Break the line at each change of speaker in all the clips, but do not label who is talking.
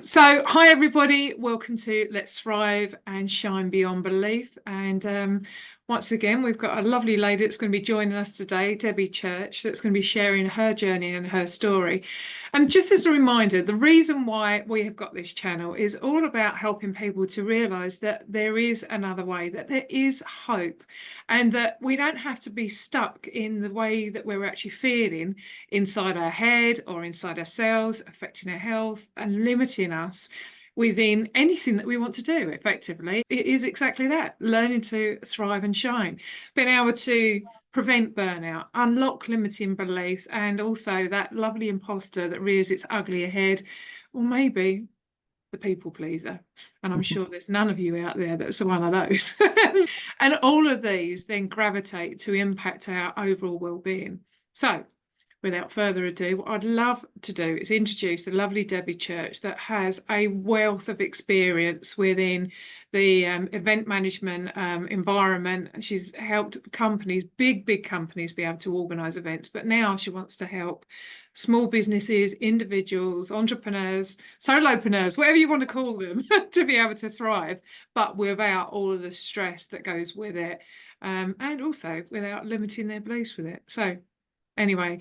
So, hi everybody, welcome to Let's Thrive and Shine Beyond Belief. And once again, we've got a lovely lady that's going to be joining us today, Debbie Church, that's going to be sharing her journey and her story. And just as a reminder, the reason why we have got this channel is all about helping people to realize that there is another way, that there is hope, and that we don't have to be stuck in the way that we're actually feeling inside our head or inside ourselves, affecting our health and limiting us within anything that we want to do effectively. It is exactly that, learning to thrive and shine, being able to prevent burnout, unlock limiting beliefs, and also that lovely imposter that rears its ugly head, or maybe the people pleaser. And I'm sure there's none of you out there that's one of those. And all of these then gravitate to impact our overall well-being. So without further ado, what I'd love to do is introduce the lovely Debbie Church that has a wealth of experience within the event management environment. She's helped companies, big companies, be able to organise events, but now she wants to help small businesses, individuals, entrepreneurs, solopreneurs, whatever you want to call them, to be able to thrive, but without all of the stress that goes with it, and also without limiting their beliefs with it. So anyway,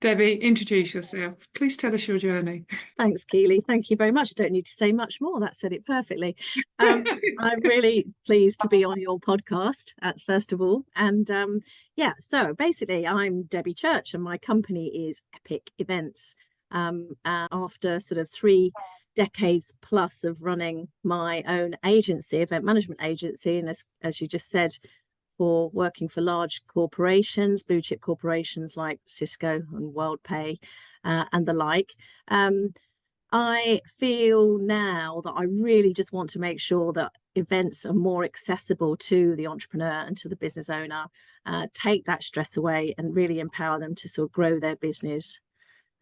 Debbie, introduce yourself. Please tell us your journey.
Thanks, Keely. Thank you very much. I don't need to say much more. That said it perfectly. I'm really pleased to be on your podcast, first of all. And yeah, so basically, I'm Debbie Church and my company is Epic Events. After sort of 3 decades plus of running my own agency, event management agency, and as you just said, for working for large corporations, blue chip corporations like Cisco and WorldPay and the like. I feel now that I really just want to make sure that events are more accessible to the entrepreneur and to the business owner, take that stress away and really empower them to sort of grow their business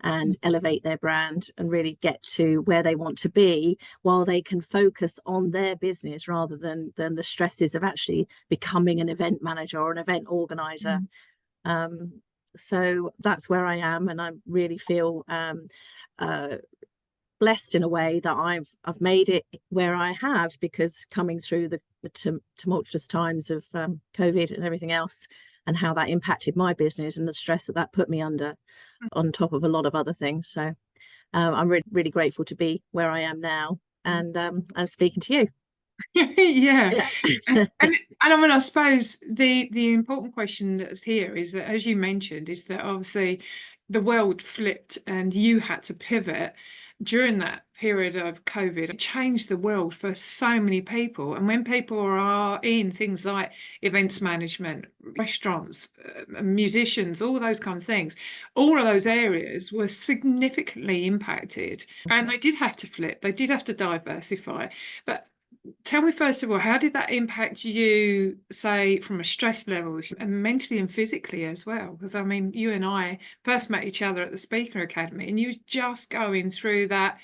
and elevate their brand and really get to where they want to be, while they can focus on their business rather than the stresses of actually becoming an event manager or an event organizer. So that's where I am, and I really feel blessed in a way that I've made it where I have, because coming through the tumultuous times of COVID and everything else, and how that impacted my business and the stress that put me under, on top of a lot of other things. So I'm really grateful to be where I am now and speaking to you.
Yeah. and I mean, I suppose the important question that's here is that, as you mentioned, is that obviously the world flipped and you had to pivot during that period of COVID. It changed the world for so many people. And when people are in things like events management, restaurants, musicians, all those kind of things, all of those areas were significantly impacted. And they did have to flip, they did have to diversify. But tell me, first of all, how did that impact you, say, from a stress level and mentally and physically as well? Because, I mean, you and I first met each other at the Speaker Academy, and you were just going through that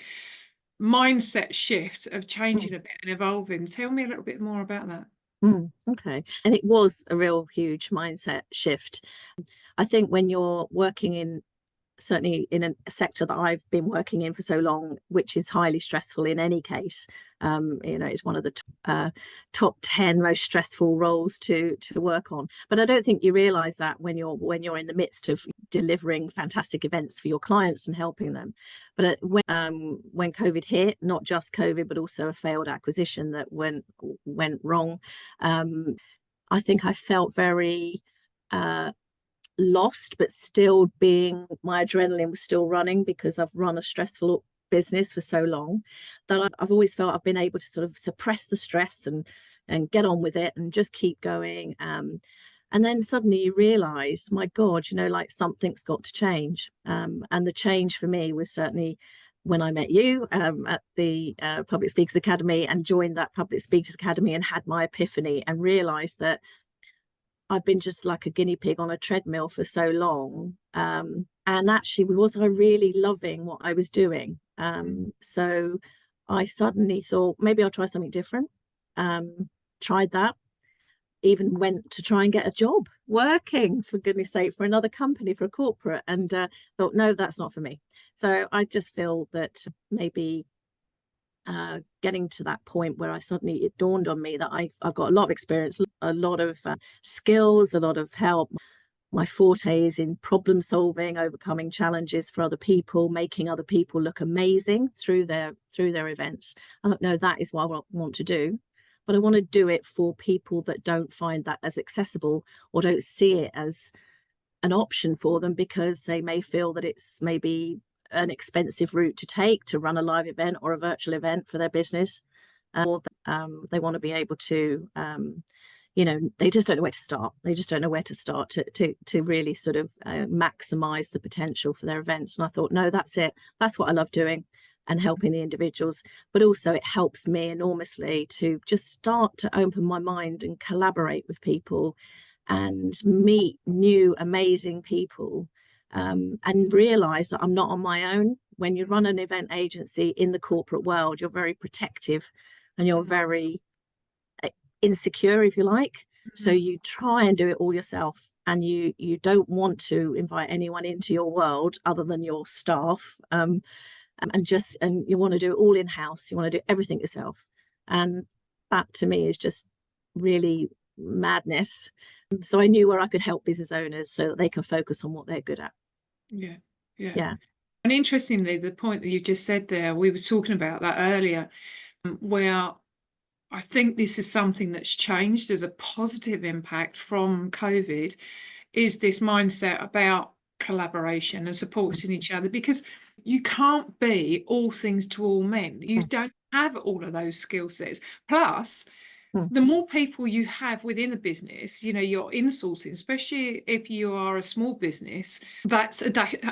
mindset shift of changing a bit and evolving. Tell me a little bit more about that.
Okay. And it was a real huge mindset shift. I think when you're working in, certainly in a sector that I've been working in for so long, which is highly stressful in any case, it's one of the top 10 most stressful roles to work on. But I don't think you realize that when you're in the midst of delivering fantastic events for your clients and helping them. But when COVID hit, not just COVID, but also a failed acquisition that went wrong, I think I felt very lost, but still my adrenaline was still running, because I've run a stressful business for so long that I've always felt I've been able to sort of suppress the stress and get on with it and just keep going. And then suddenly you realize, my God, like something's got to change. And the change for me was certainly when I met you at the Public Speakers Academy, and joined that Public Speakers Academy and had my epiphany and realized that I've been just like a guinea pig on a treadmill for so long. And actually, was I really loving what I was doing? So I suddenly thought, maybe I'll try something different. Tried that. Even went to try and get a job working, for goodness sake, for another company, for a corporate, and thought, no, that's not for me. So I just feel that maybe getting to that point where it dawned on me that I've got a lot of experience, a lot of skills, a lot of help. My forte is in problem solving, overcoming challenges for other people, making other people look amazing through their events. I don't know, that is what I want to do, but I want to do it for people that don't find that as accessible or don't see it as an option for them, because they may feel that it's maybe an expensive route to take to run a live event or a virtual event for their business, or they want to be able to they just don't know where to start. They just don't know where to start to really sort of maximize the potential for their events. And I thought, no, that's it. That's what I love doing, and helping the individuals. But also it helps me enormously to just start to open my mind and collaborate with people and meet new amazing people, and realize that I'm not on my own. When you run an event agency in the corporate world, you're very protective and you're very insecure, if you like. So you try and do it all yourself, and you don't want to invite anyone into your world other than your staff, and you want to do it all in-house. You want to do everything yourself, and that to me is just really madness. So I knew where I could help business owners so that they can focus on what they're good at.
Yeah. And interestingly, the point that you just said there, we were talking about that earlier, where I think this is something that's changed as a positive impact from COVID, is this mindset about collaboration and supporting each other, because you can't be all things to all men. You don't have all of those skill sets. Plus, the more people you have within a business, you're insourcing, especially if you are a small business, that's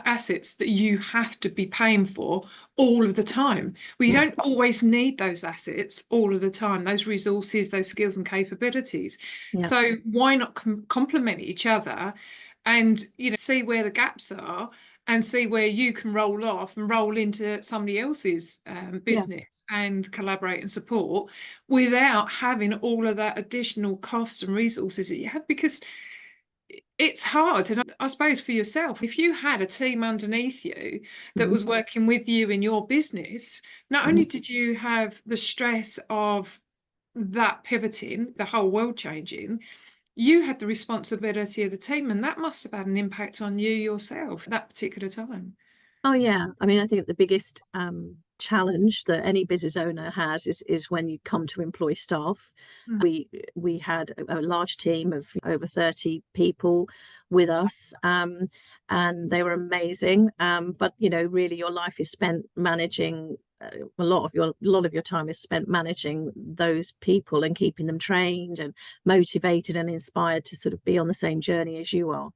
assets that you have to be paying for all of the time. Well, you don't always need those assets all of the time, those resources, those skills and capabilities. So why not complement each other and, see where the gaps are, and see where you can roll off and roll into somebody else's business and collaborate and support without having all of that additional cost and resources that you have, because it's hard. And I suppose for yourself, if you had a team underneath you that was working with you in your business, not only did you have the stress of that pivoting, the whole world changing, you had the responsibility of the team, and that must have had an impact on you yourself at that particular time.
Oh yeah, I mean, I think the biggest challenge that any business owner has is when you come to employ staff. We had a large team of over 30 people with us, and they were amazing. But really, your life is spent managing. A lot of your time is spent managing those people and keeping them trained and motivated and inspired to sort of be on the same journey as you are.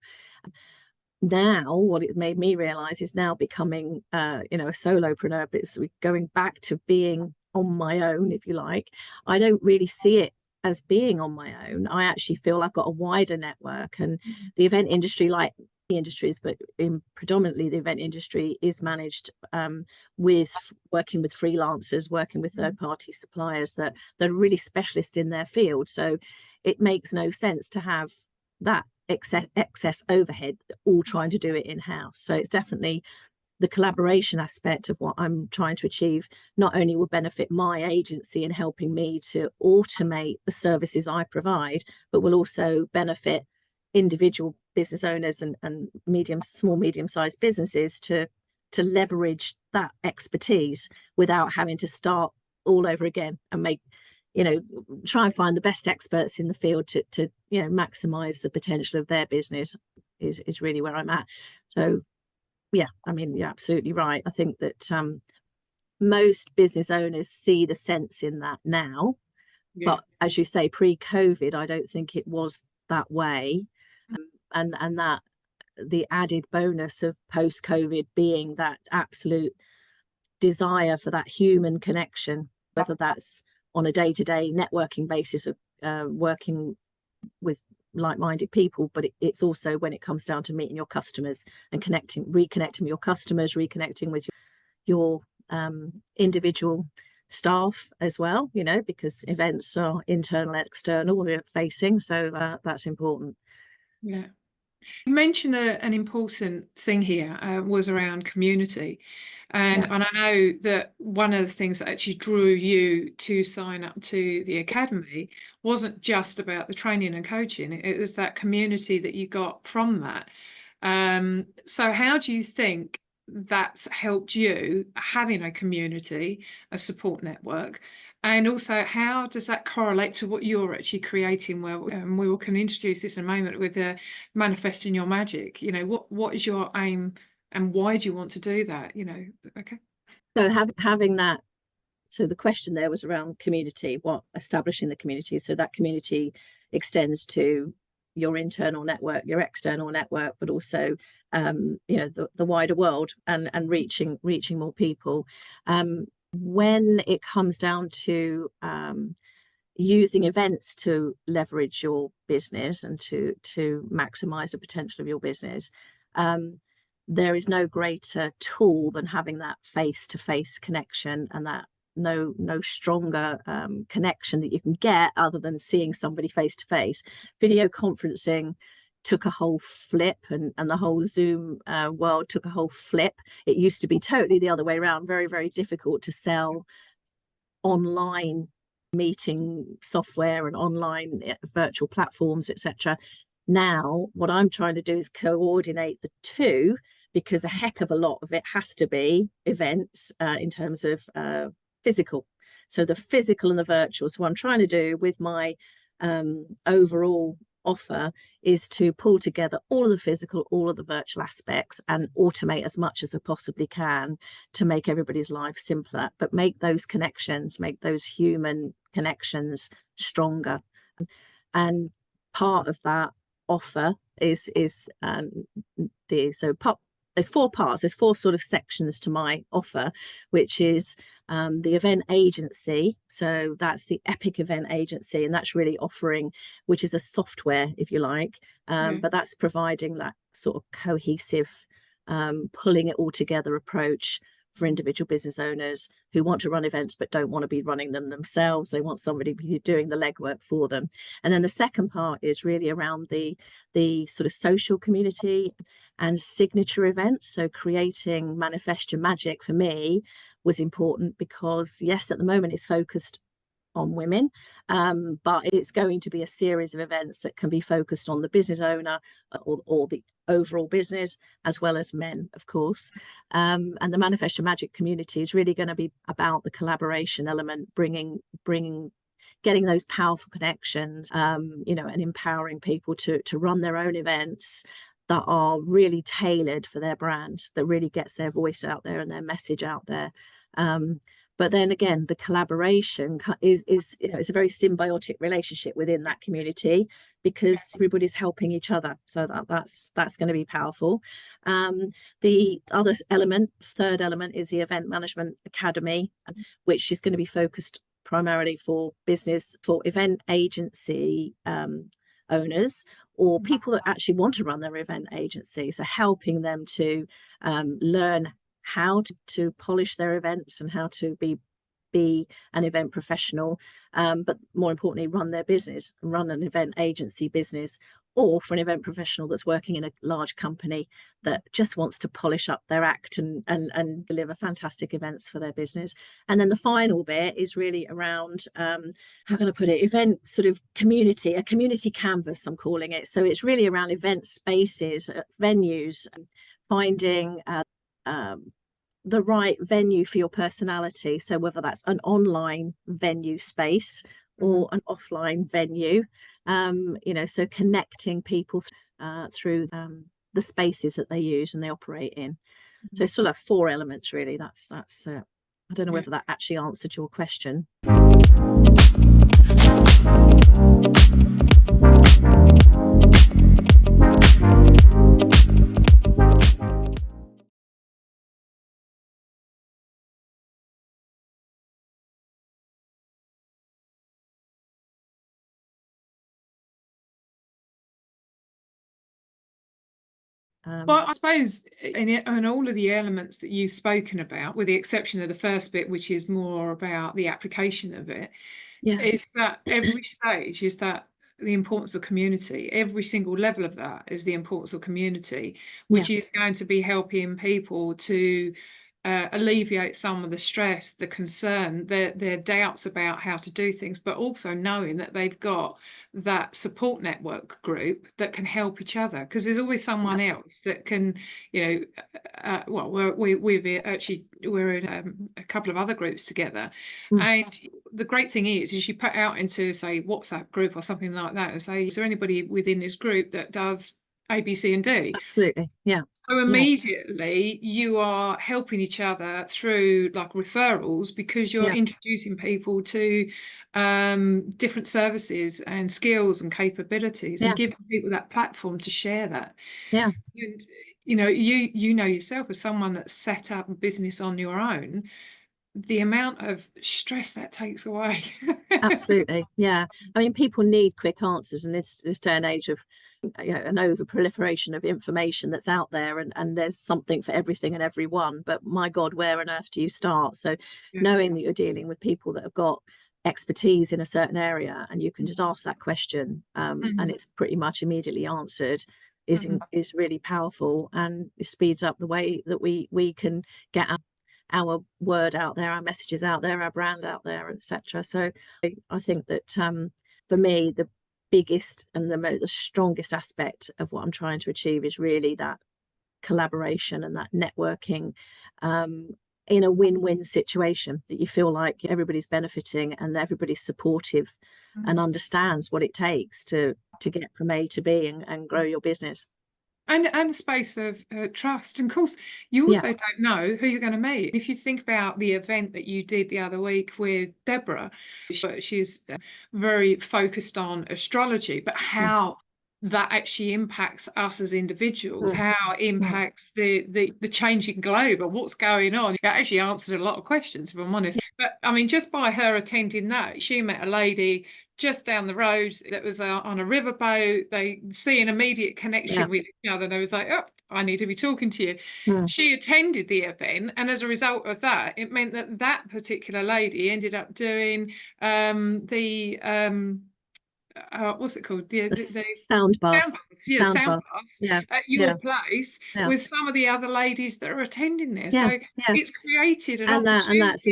Now, what it made me realize is now becoming, a solopreneur, but it's going back to being on my own, if you like. I don't really see it as being on my own. I actually feel I've got a wider network, and the event industry, like the industries, but predominantly the event industry, is managed with working with freelancers, working with third-party suppliers that are really specialist in their field. So it makes no sense to have that excess overhead, all trying to do it in-house. So it's definitely the collaboration aspect of what I'm trying to achieve not only will benefit my agency in helping me to automate the services I provide, but will also benefit individual business owners and small, medium-sized businesses to leverage that expertise without having to start all over again and try and find the best experts in the field to maximize the potential of their business is really where I'm at. So yeah, I mean, you're absolutely right. I think that most business owners see the sense in that now, but as you say, pre-COVID, I don't think it was that way. And that the added bonus of post-COVID being that absolute desire for that human connection, whether that's on a day-to-day networking basis of working with like-minded people, but it's also when it comes down to meeting your customers and reconnecting with your customers, reconnecting with your individual staff as well, because events are internal and external, we're facing, so that's important.
You mentioned an important thing here was around community.
Yeah.
And I know that one of the things that actually drew you to sign up to the academy wasn't just about the training and coaching, it was that community that you got from that. So how do you think that's helped you having a community, a support network? And also, how does that correlate to what you're actually creating? Well, we can introduce this in a moment with the manifesting your magic. You know, what is your aim and why do you want to do that? You know, okay.
So having that, so the question there was around community, what establishing the community. So that community extends to your internal network, your external network, but also the wider world, and reaching more people. When it comes down to using events to leverage your business and to maximize the potential of your business, there is no greater tool than having that face-to-face connection, and that no stronger connection that you can get other than seeing somebody face to face. Video conferencing took a whole flip, and the whole Zoom world took a whole flip. It used to be totally the other way around, very, very difficult to sell online meeting software and online virtual platforms, etc. Now, what I'm trying to do is coordinate the two, because a heck of a lot of it has to be events in terms of physical. So the physical and the virtual. So what I'm trying to do with my overall offer is to pull together all of the physical, all of the virtual aspects, and automate as much as I possibly can to make everybody's life simpler, but make those connections, make those human connections stronger. And part of that offer is there's four parts, there's four sort of sections to my offer, which is the event agency. So that's the Epic Event Agency, and that's really offering, which is a software, if you like, but that's providing that sort of cohesive, pulling it all together approach for individual business owners who want to run events but don't want to be running them themselves. They want somebody doing the legwork for them. And then the second part is really around the sort of social community and signature events. So creating Manifest Your Magic for me was important because, yes, at the moment it's focused on women, but it's going to be a series of events that can be focused on the business owner or the overall business, as well as men, of course. And the Manifest Your Magic community is really going to be about the collaboration element, getting those powerful connections, and empowering people to run their own events that are really tailored for their brand, that really gets their voice out there and their message out there. But then again, the collaboration is it's a very symbiotic relationship within that community, because everybody's helping each other. So that's going to be powerful. The other element, third element, is the Event Management Academy, which is going to be focused primarily for event agency owners, or people that actually want to run their event agency. So helping them to learn how to polish their events and how to be an event professional, but more importantly, run their business, run an event agency business, or for an event professional that's working in a large company that just wants to polish up their act and deliver fantastic events for their business. And then the final bit is really around, how can I put it, event sort of community, a community canvas, I'm calling it. So it's really around event spaces, venues, finding the right venue for your personality. So whether that's an online venue space or an offline venue, so connecting people through the spaces that they use and they operate in. So it's sort of 4 elements, really. That's I don't know whether that actually answered your question.
Well, I suppose in all of the elements that you've spoken about, with the exception of the first bit, which is more about the application of it, is that every stage is that the importance of community. Every single level of that is the importance of community, which is going to be helping people to alleviate some of the stress, the concern, their doubts about how to do things, but also knowing that they've got that support network group that can help each other, because there's always someone else that can, well, we're in a couple of other groups together, and the great thing is you put out into, say, WhatsApp group or something like that and say, is there anybody within this group that does A, B, C, and D?
Absolutely. Yeah.
So immediately you are helping each other through like referrals, because you're introducing people to different services and skills and capabilities, and giving people that platform to share that.
Yeah.
And you know yourself, as someone that's set up a business on your own, the amount of stress that takes away.
Absolutely. Yeah. I mean, people need quick answers in this day and age of an over proliferation of information that's out there, and there's something for everything and everyone, but my God, where on earth do you start? So knowing that you're dealing with people that have got expertise in a certain area, and you can just ask that question, and it's pretty much immediately answered, is really powerful, and it speeds up the way that we can get our word out there, our messages out there, our brand out there, etc. So I think that for me, the biggest and the strongest aspect of what I'm trying to achieve is really that collaboration and that networking, in a win-win situation, that you feel like everybody's benefiting and everybody's supportive and understands what it takes to get from A to B and grow your business.
And a space of trust. And of course, you also don't know who you're going to meet. If you think about the event that you did the other week with Deborah, she's very focused on astrology, but how that actually impacts us as individuals, how it impacts the changing globe and what's going on. It actually answered a lot of questions, if I'm honest. But I mean, just by her attending that, she met a lady just down the road that was on a riverboat. They see an immediate connection with each other, and I was like, oh, I need to be talking to you. She attended the event, and as a result of that, it meant that that particular lady ended up doing what's it called? The
sound baths.
Sound baths at your place with some of the other ladies that are attending there. So it's created an opportunity.
And that's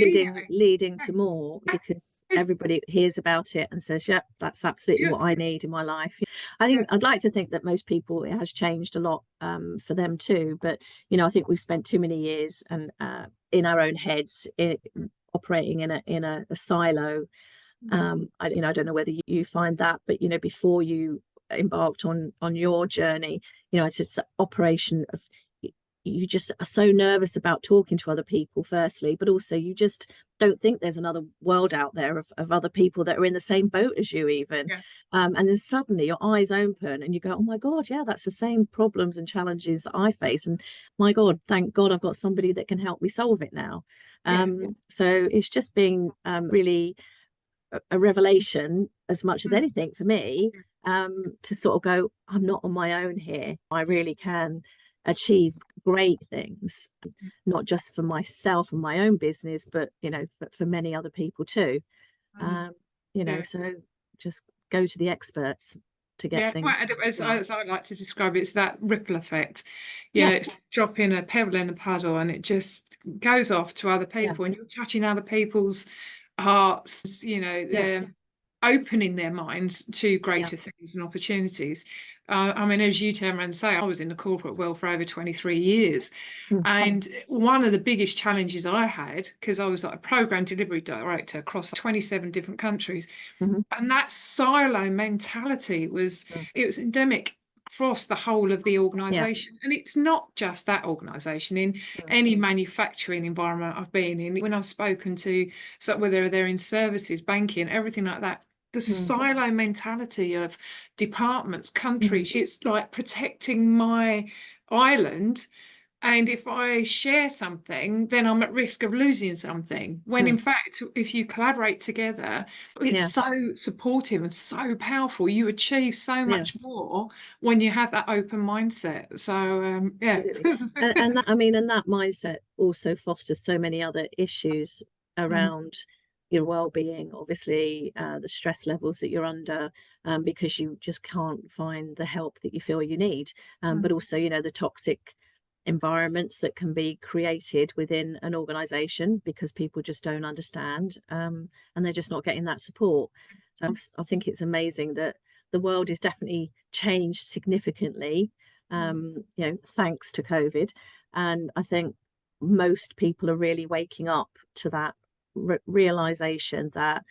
leading to more, because everybody hears about it and says, yeah, that's absolutely what I need in my life. I think I'd like to think that most people, it has changed a lot for them too. But, I think we've spent too many years and in our own heads, operating in a silo. I don't know whether you find that, but before you embarked on your journey, it's just an operation of, you just are so nervous about talking to other people firstly, but also you just don't think there's another world out there of other people that are in the same boat as you even. And then suddenly your eyes open and you go, oh my God, that's the same problems and challenges that I face, and my God, thank God I've got somebody that can help me solve it now. So it's just been really a revelation as much as anything for me, to sort of go, I'm not on my own here. I really can achieve great things, not just for myself and my own business, but for many other people too. So just go to the experts to get things.
As I like to describe it, it's that ripple effect. It's dropping a pebble in a puddle and it just goes off to other people, and you're touching other people's hearts, opening their minds to greater things and opportunities. I mean, as you turn around and say, I was in the corporate world for over 23 years. And one of the biggest challenges I had, because I was like a program delivery director across 27 different countries, and that silo mentality was endemic across the whole of the organisation. And it's not just that organisation. In any manufacturing environment I've been in, when I've spoken to, so whether they're in services, banking, everything like that, the silo mentality of departments, countries, it's like protecting my island. And if I share something, then I'm at risk of losing something. When in fact, if you collaborate together, it's so supportive and so powerful. You achieve so much more when you have that open mindset. So
and that mindset also fosters so many other issues around your well-being, obviously, the stress levels that you're under, because you just can't find the help that you feel you need. But also, you know, the toxic environments that can be created within an organization because people just don't understand, and they're just not getting that support. So I think it's amazing that the world is definitely changed significantly, you know, thanks to COVID. And I think most people are really waking up to that realization that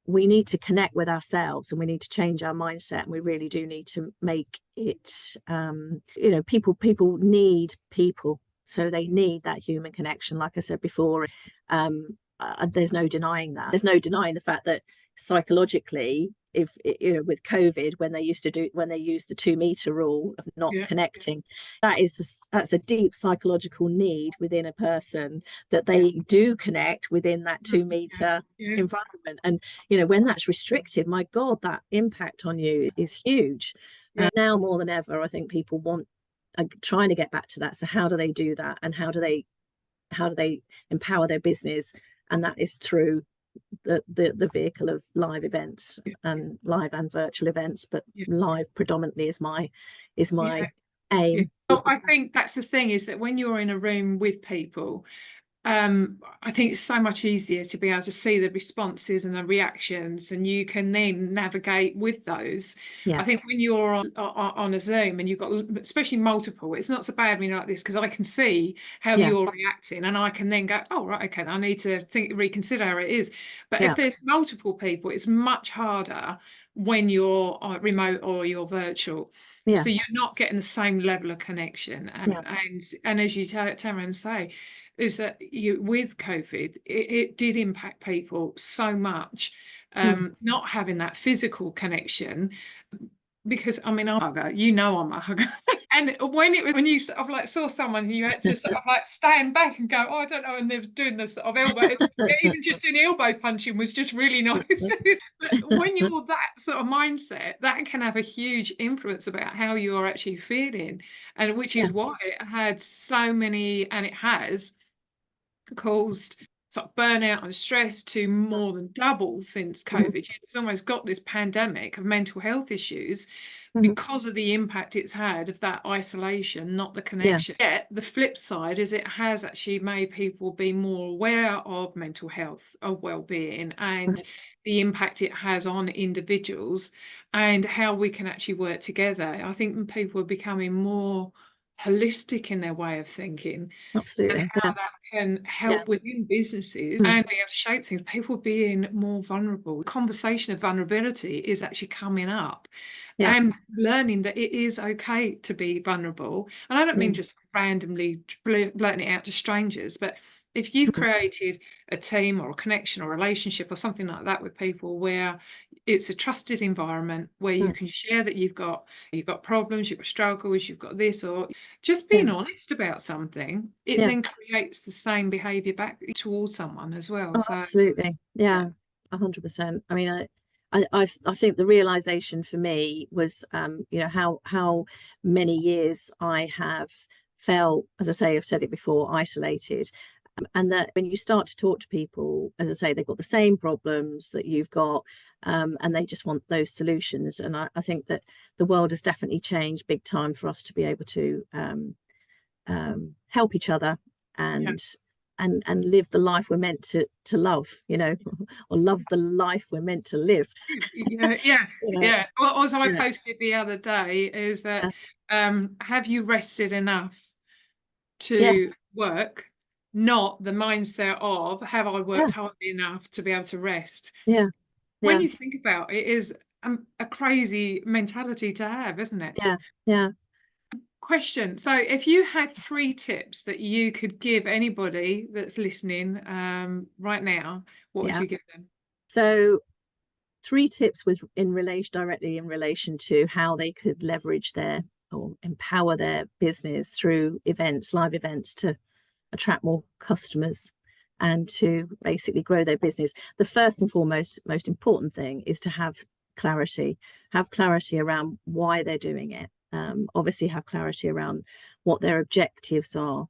we need to connect with ourselves, and we need to change our mindset, and we really do need to make it, you know, people need people, so they need that human connection, like I said before. There's no denying that. There's no denying the fact that psychologically, if you know, with COVID, when they used the 2-meter rule of not connecting, that's a deep psychological need within a person, that they do connect within that 2-meter environment. And you know, when that's restricted, my God, that impact on you is huge. Now more than ever, I think people are trying to get back to that. So how do they do that, and how do they empower their business? And that is through the vehicle of live events, and live and virtual events, but live predominantly is my aim.
Well, I think that's the thing, is that when you're in a room with people, I think it's so much easier to be able to see the responses and the reactions, and you can then navigate with those. I think when you're on a Zoom and you've got especially multiple, it's not so bad when you're like this, because I can see how you're reacting, and I can then go, oh right, okay, I need to reconsider how it is. But if there's multiple people, it's much harder when you're remote or you're virtual. So you're not getting the same level of connection, and as you Taryn say, is that with COVID, it did impact people so much, not having that physical connection. Because I mean, I'm a hugger, you know, I'm a hugger. And when you sort of like saw someone who you had to sort of like stand back and go, oh, I don't know, and they was doing this sort of elbow, even just doing elbow punching was just really nice. But when you're that sort of mindset, that can have a huge influence about how you're actually feeling, and which is why it had so many, and it has caused sort of burnout and stress to more than double since COVID. It's almost got this pandemic of mental health issues because of the impact it's had of that isolation, not the connection. Yet the flip side is it has actually made people be more aware of mental health, of well-being, and the impact it has on individuals, and how we can actually work together. I think people are becoming more holistic in their way of thinking.
Absolutely.
And how that can help within businesses and be able to shape things. People being more vulnerable. The conversation of vulnerability is actually coming up, and learning that it is okay to be vulnerable. And I don't mean just randomly blurting it out to strangers, but if you've created a team or a connection or a relationship or something like that with people, where it's a trusted environment where you can share that you've got problems, you've got struggles, you've got this, or just being honest about something, it then creates the same behavior back towards someone as well. So
absolutely. 100%. I mean, I think the realization for me was, you know, how many years I have felt, as I say, I've said it before, isolated. And that when you start to talk to people, as I say, they've got the same problems that you've got, and they just want those solutions. And I think that the world has definitely changed big time for us to be able to help each other and live the life we're meant to love, you know, or love the life we're meant to live.
Well, as I posted the other day, is that have you rested enough to work? Not the mindset of have I worked hard enough to be able to rest. When you think about it, is a crazy mentality to have, isn't it? Question. So if you had 3 tips that you could give anybody that's listening right now, what would you give them?
So 3 tips was directly in relation to how they could leverage or empower their business through live events, to attract more customers and to basically grow their business. The first and foremost, most important thing is to have clarity around why they're doing it. Obviously have clarity around what their objectives are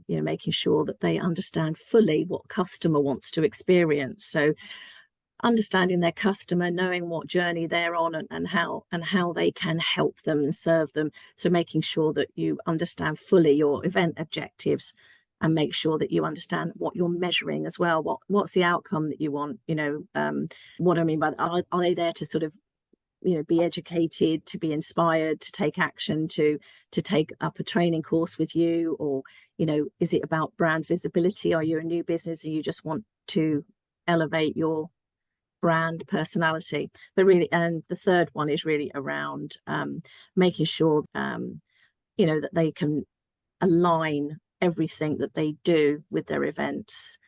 making sure that they understand fully what customer wants to experience. So understanding their customer, knowing what journey they're on, and how they can help them and serve them. So making sure that you understand fully your event objectives, and make sure that you understand what you're measuring as well. What's the outcome that you want? What I mean by that, are they there to sort of be educated, to be inspired, to take action, to take up a training course with you? Or is it about brand visibility? Are you a new business and you just want to elevate your brand personality? But really, and the third one is really around making sure that they can align everything that they do with their events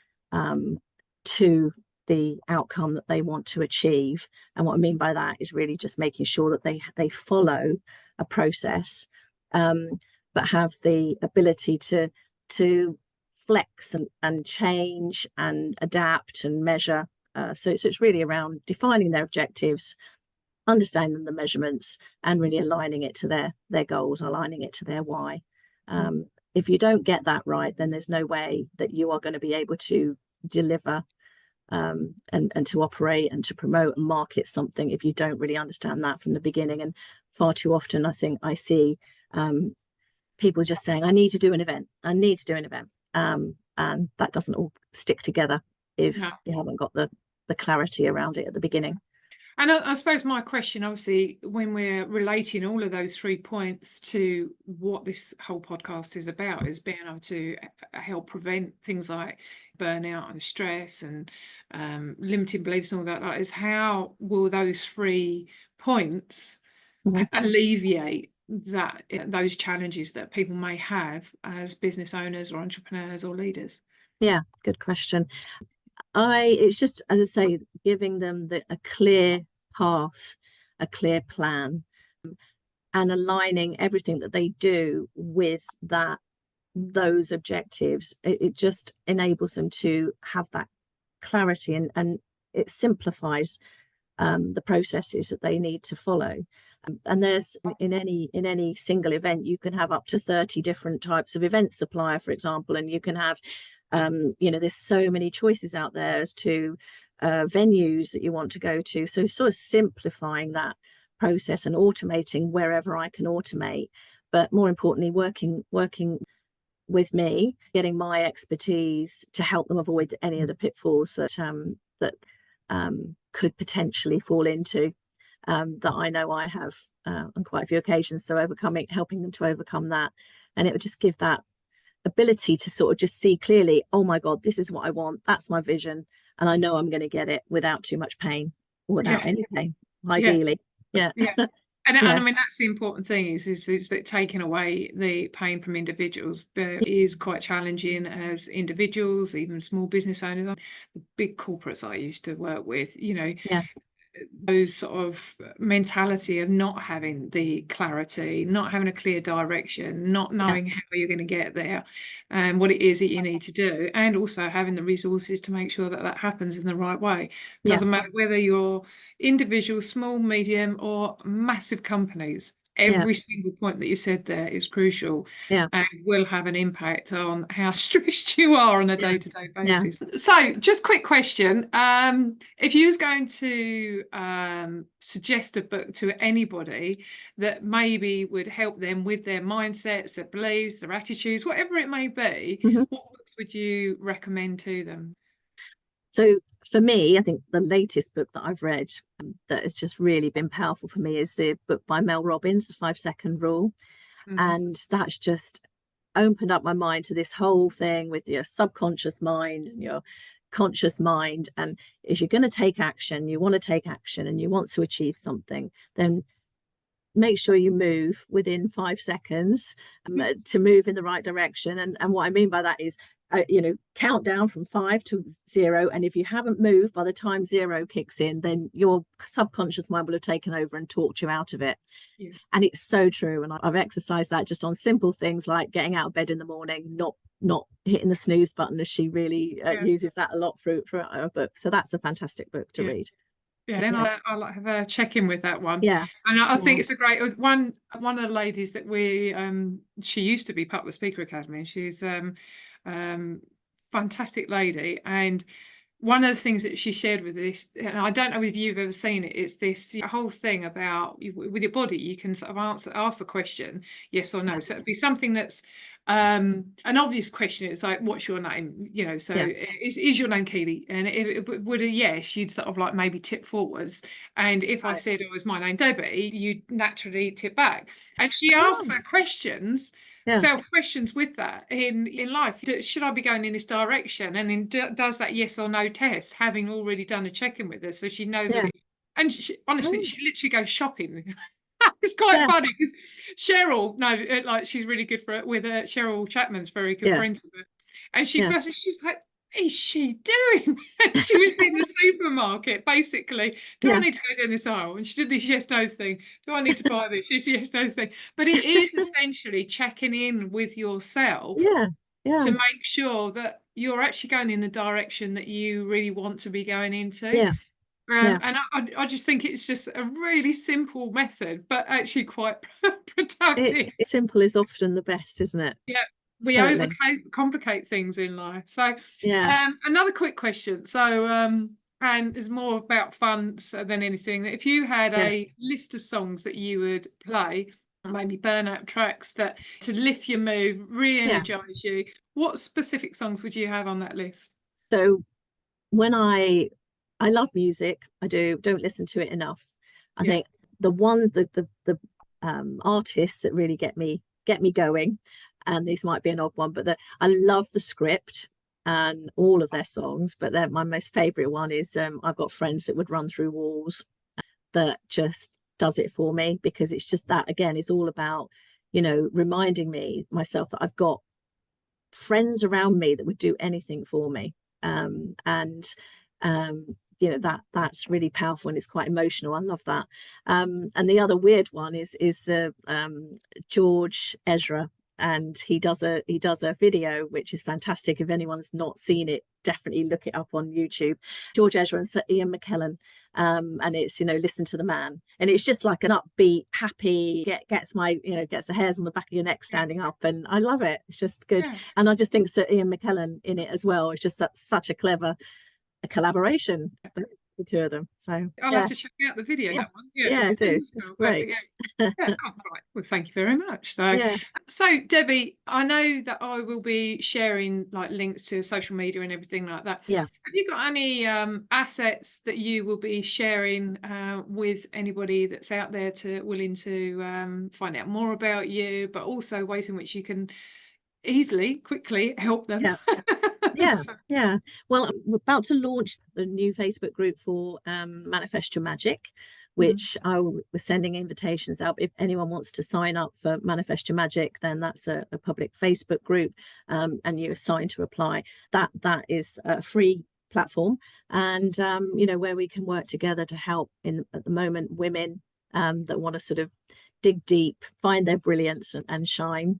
to the outcome that they want to achieve. And what I mean by that is really just making sure that they follow a process, but have the ability to flex and change and adapt and measure. So it's really around defining their objectives, understanding the measurements, and really aligning it to their goals, aligning it to their why. If you don't get that right, then there's no way that you are going to be able to deliver and to operate and to promote and market something if you don't really understand that from the beginning. And far too often, I think I see people just saying, I need to do an event. And that doesn't all stick together if you haven't got the clarity around it at the beginning.
And I suppose my question, obviously, when we're relating all of those 3 points to what this whole podcast is about, is being able to help prevent things like burnout and stress and limiting beliefs and all that, is how will those 3 points alleviate those challenges that people may have as business owners or entrepreneurs or leaders?
Yeah, good question. It's just, as I say, giving them a clear path, a clear plan, and aligning everything that they do with those objectives. It just enables them to have that clarity, and it simplifies the processes that they need to follow. And there's in any single event, you can have up to 30 different types of event supplier, for example, and you can have there's so many choices out there as to venues that you want to go to. So sort of simplifying that process and automating wherever I can automate, but more importantly, working with me, getting my expertise to help them avoid any of the pitfalls that could potentially fall into, that I know I have on quite a few occasions. So helping them to overcome that, and it would just give that ability to sort of just see clearly, oh my God, this is what I want, that's my vision, and I know I'm going to get it without too much pain, or without any pain, ideally. And
I mean, that's the important thing is that taking away the pain from individuals is quite challenging as individuals, even small business owners. The big corporates I used to work with, those sort of mentality of not having the clarity, not having a clear direction, not knowing how you're going to get there and what it is that you need to do, and also having the resources to make sure that happens in the right way. Doesn't matter whether you're individual, small, medium, or massive companies. Every single point that you said there is crucial and will have an impact on how stressed you are on a day-to-day basis. So just quick question. If you was going to suggest a book to anybody that maybe would help them with their mindsets, their beliefs, their attitudes, whatever it may be, what books would you recommend to them?
So for me, I think the latest book that I've read that has just really been powerful for me is the book by Mel Robbins, The 5-Second Rule. And that's just opened up my mind to this whole thing with your subconscious mind and your conscious mind. And if you're going to take action, you want to take action and you want to achieve something, then make sure you move within 5 seconds to move in the right direction. And what I mean by that is, count down from 5 to 0, and if you haven't moved by the time 0 kicks in, then your subconscious mind will have taken over and talked you out of it. And it's so true, and I've exercised that just on simple things like getting out of bed in the morning, not hitting the snooze button, as she really uses that a lot through her book. So that's a fantastic book to read.
Yeah, then I'll have a check in with that one.
Yeah.
And I think
Yeah.
it's a great one. One of the ladies that we she used to be part of the Speaker Academy. She's fantastic lady, and one of the things that she shared with this, and I don't know if you've ever seen it, is this whole thing about with your body, you can sort of ask the question, yes or no.
Yeah.
So it'd be something that's an obvious question. It's like, what's your name? You know, so
Yeah.
is your name Keely? And if it would a yes, you'd sort of like maybe tip forwards. And if I
Right.
said it was my name Debbie, you'd naturally tip back. And she asks
Oh,
her questions,
yeah.
self questions with that in life. Should I be going in this direction? And then does that yes or no test, having already done a check-in with her, so she knows
Yeah.
what it. And honestly,
Oh,
she literally goes shopping. It's quite
yeah.
funny because Cheryl, no, like she's really good for it with Cheryl Chapman's very good
Yeah.
friends with her. And
Yeah.
she's like, what is she doing? And she was in the supermarket, basically. Do I
Yeah.
need to go down this aisle? And she did this yes no thing. Do I need to buy this? Yes no thing. But it is essentially checking in with yourself
Yeah. Yeah.
to make sure that you're actually going in the direction that you really want to be going into.
Yeah. Yeah.
And I just think it's just a really simple method, but actually quite productive.
Simple is often the best, isn't it?
Yeah, we
Totally.
overcomplicate things in life. So,
Yeah.
another quick question. So, and it's more about fun than anything. If you had
Yeah.
a list of songs that you would play, maybe burnout tracks that to lift your mood, re-energize you, what specific songs would you have on that list?
So when I love music, I don't listen to it enough. I think the artists that really get me going, and these might be an odd one, but I love the Script and all of their songs, but my most favorite one is I've Got Friends That Would Run Through Walls. That just does it for me, because it's just that, again, is all about, you know, reminding myself that I've got friends around me that would do anything for me. You know, that's really powerful, and it's quite emotional. I love that. And the other weird one is George Ezra, and he does a video which is fantastic. If anyone's not seen it, definitely look it up on YouTube. George Ezra and Sir Ian McKellen, and it's, you know, Listen to the Man, and it's just like an upbeat, happy, gets the hairs on the back of your neck standing up, and I love it. It's just good. And I just think Sir Ian McKellen in it as well is just such a clever collaboration, the two of them. So
I'll have to check out the video. That one,
I do. It's great.
Oh, right. Well, thank you very much. So Debbie, I know that I will be sharing like links to social media and everything like that.
Yeah.
Have you got any assets that you will be sharing with anybody that's out there willing to find out more about you, but also ways in which you can quickly help them?
Yeah. Well, we're about to launch the new Facebook group for Manifest Your Magic, which I was sending invitations out. If anyone wants to sign up for Manifest Your Magic, then that's a public Facebook group, and you're assigned to apply. That is a free platform, and you know, where we can work together to help at the moment women that want to sort of dig deep, find their brilliance and shine.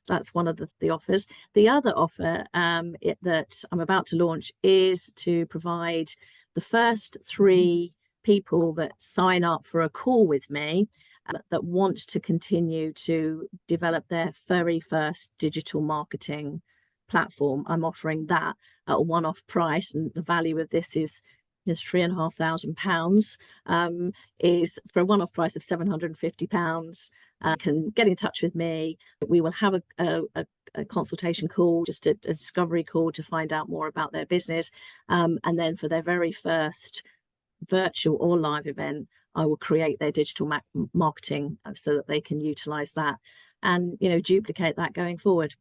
That's one of the offers. The other offer that I'm about to launch is to provide the first 3 people that sign up for a call with me that want to continue to develop their very first digital marketing platform. I'm offering that at a one-off price, and the value of this is £3,500, is for a one-off price of £750. Can get in touch with me. We will have a consultation call, just a discovery call, to find out more about their business, and then for their very first virtual or live event, I will create their digital marketing so that they can utilize that and, you know, duplicate that going forward.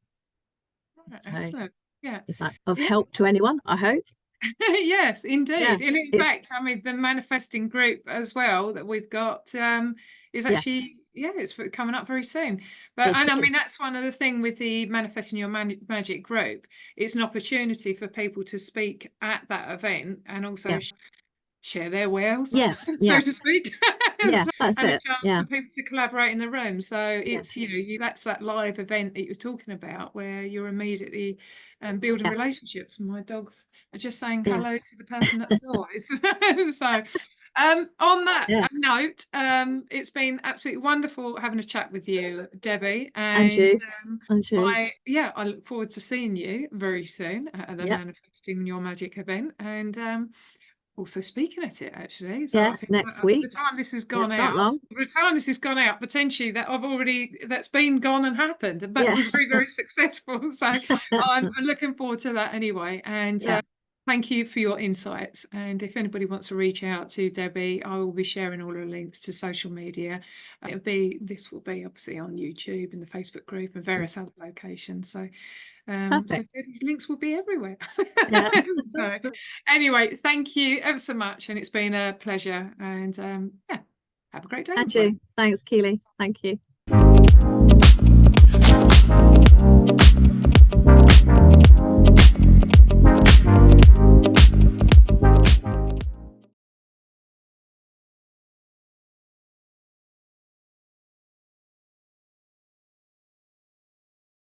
Excellent. Yeah.
If that's of help to anyone, I hope.
Yes, indeed. And in fact, I mean, the manifesting group as well that we've got is actually it's coming up very soon. But I mean, that's one of the things with the Manifesting Your Magic group. It's an opportunity for people to speak at that event and also share their wares, so to speak.
Yeah, that's
And a
it.
chance
Yeah.
for people to collaborate in the room. So it's,
Yes.
that's that live event that you're talking about where you're immediately building
Yeah.
relationships. My dogs are just saying
Yeah.
hello to the person at the door. So on that
Yeah.
note, it's been absolutely wonderful having a chat with you, Debbie.
And
And
you. And you.
I look forward to seeing you very soon at the
Yeah.
Manifesting Your Magic event. And also speaking at it, actually. So
Yeah.
I think
Next
by the
week.
time this has gone
It's not
out,
long.
potentially that's been gone and happened, but
Yeah.
was very, very successful. So I'm looking forward to that anyway. And
Yeah.
thank you for your insights. And if anybody wants to reach out to Debbie, I will be sharing all the links to social media. This will be obviously on YouTube and the Facebook group and various other locations. So
Perfect.
Debbie's links will be everywhere.
Yeah.
So anyway, thank you ever so much, and it's been a pleasure. And yeah, have a great day,
And
everybody.
you. Thanks, Keely. Thank you.